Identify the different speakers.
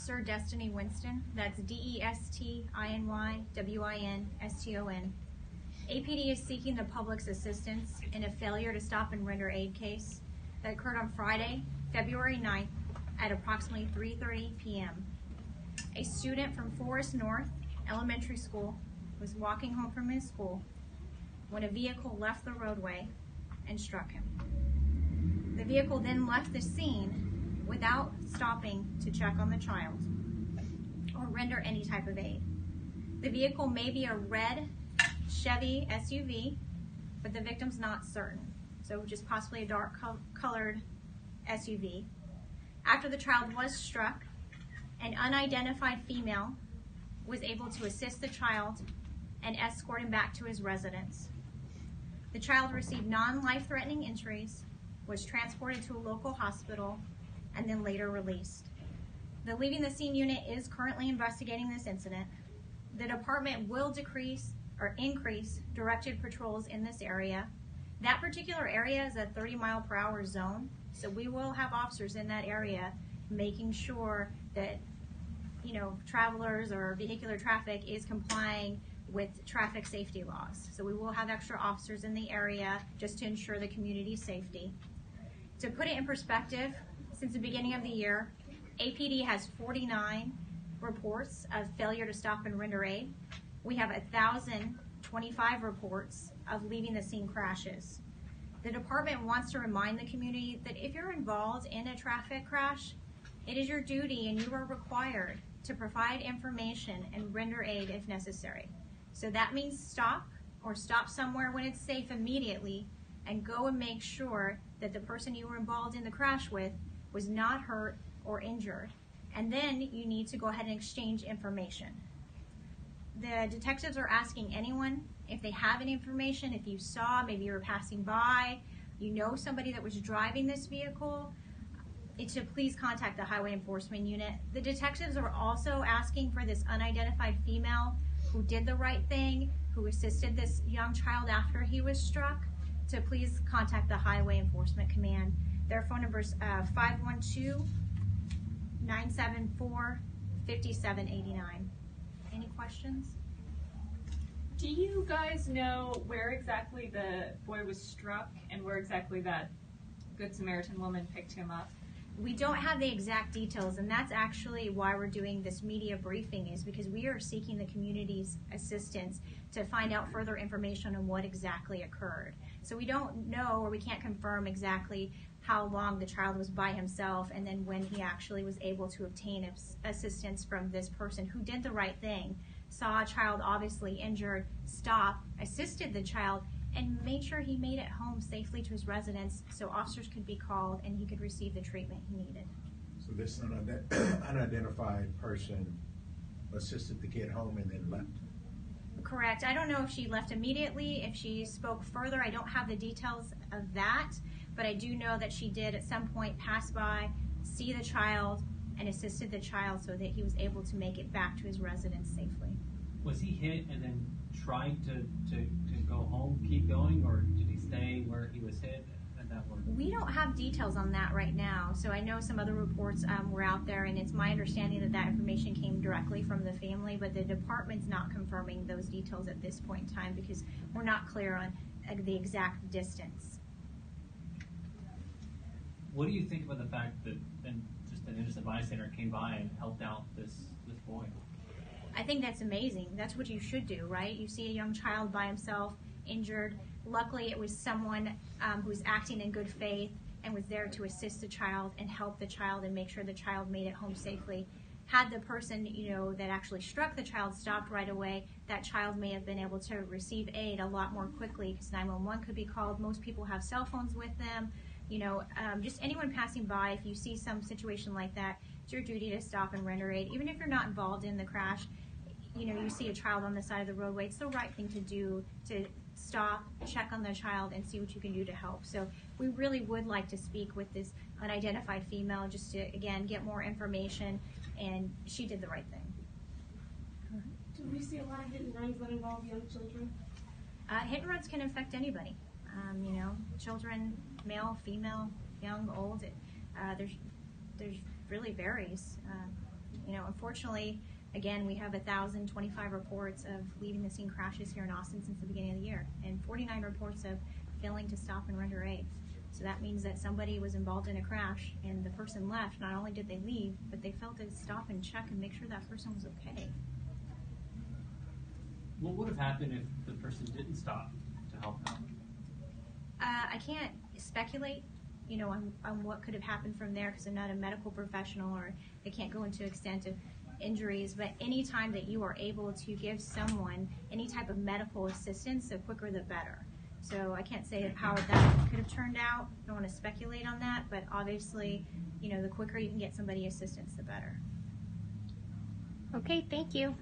Speaker 1: Officer Destiny Winston. That's DESTINYWINSTON. APD is seeking the public's assistance in a failure to stop and render aid case that occurred on Friday, February 9th at approximately 3:30 p.m. A student from Forest North Elementary School was walking home from his school when a vehicle left the roadway and struck him. The vehicle then left the scene without stopping to check on the child or render any type of aid. The vehicle may be a red Chevy SUV, but the victim's not certain, so just possibly a dark colored SUV. After the child was struck, an unidentified female was able to assist the child and escort him back to his residence. The child received non-life-threatening injuries, was transported to a local hospital, and then later released. The Leaving the Scene unit is currently investigating this incident. The department will increase directed patrols in this area. That particular area is a 30-mile-per-hour zone, so we will have officers in that area making sure that travelers or vehicular traffic is complying with traffic safety laws. So we will have extra officers in the area just to ensure the community's safety. To put it in perspective, since the beginning of the year, APD has 49 reports of failure to stop and render aid. We have 1,025 reports of leaving the scene crashes. The department wants to remind the community that if you're involved in a traffic crash, it is your duty and you are required to provide information and render aid if necessary. So that means stop somewhere when it's safe immediately and go and make sure that the person you were involved in the crash with was not hurt or injured. And then you need to go ahead and exchange information. The detectives are asking anyone if they have any information, if you saw, maybe you were passing by, you know somebody that was driving this vehicle, to please contact the Highway Enforcement Unit. The detectives are also asking for this unidentified female who did the right thing, who assisted this young child after he was struck, to please contact the Highway Enforcement Command. Their phone number is 512-974-5789. Any questions?
Speaker 2: Do you guys know where exactly the boy was struck and where exactly that Good Samaritan woman picked him up?
Speaker 1: We don't have the exact details, and that's actually why we're doing this media briefing, is because we are seeking the community's assistance to find out further information on what exactly occurred. So we don't know, or we can't confirm exactly how long the child was by himself and then when he actually was able to obtain assistance from this person who did the right thing, saw a child obviously injured, stopped, assisted the child, and made sure he made it home safely to his residence so officers could be called and he could receive the treatment he needed.
Speaker 3: So this unidentified person assisted the kid home and then left?
Speaker 1: Correct. I don't know if she left immediately, if she spoke further. I don't have the details of that, but I do know that she did at some point pass by, see the child, and assisted the child so that he was able to make it back to his residence safely.
Speaker 4: Was he hit and then tried to go home, keep going, or did he stay where he was hit?
Speaker 1: We don't have details on that right now. So I know some other reports were out there, and it's my understanding that that information came directly from the family, but the department's not confirming those details at this point in time because we're not clear on the exact distance.
Speaker 4: What do you think about the fact that just an innocent bystander came by and helped out this boy?
Speaker 1: I think that's amazing. That's what you should do, right? You see a young child by himself, injured. Luckily, it was someone who was acting in good faith and was there to assist the child and help the child and make sure the child made it home safely. Had the person, that actually struck the child stopped right away, that child may have been able to receive aid a lot more quickly because 911 could be called. Most people have cell phones with them. Just anyone passing by, if you see some situation like that, it's your duty to stop and render aid. Even if you're not involved in the crash, you see a child on the side of the roadway, it's the right thing to do, to stop, check on the child, and see what you can do to help. So we really would like to speak with this unidentified female just to, again, get more information, and she did the right thing.
Speaker 5: Do we see a lot of hit and runs that involve young children?
Speaker 1: Hit and runs can affect anybody. Children, male, female, young, old. There's really varies. You know, unfortunately, again, we have 1,025 reports of leaving the scene crashes here in Austin since the beginning of the year, and 49 reports of failing to stop and render aid. So that means that somebody was involved in a crash, and the person left. Not only did they leave, but they failed to stop and check and make sure that person was okay.
Speaker 4: What would have happened if the person didn't stop to help out?
Speaker 1: I can't speculate, you know, on what could have happened from there because I'm not a medical professional, or I can't go into extent of injuries. But any time that you are able to give someone any type of medical assistance, the quicker the better. So I can't say how that could have turned out. I don't want to speculate on that, but obviously, you know, the quicker you can get somebody assistance, the better.
Speaker 6: Okay, thank you.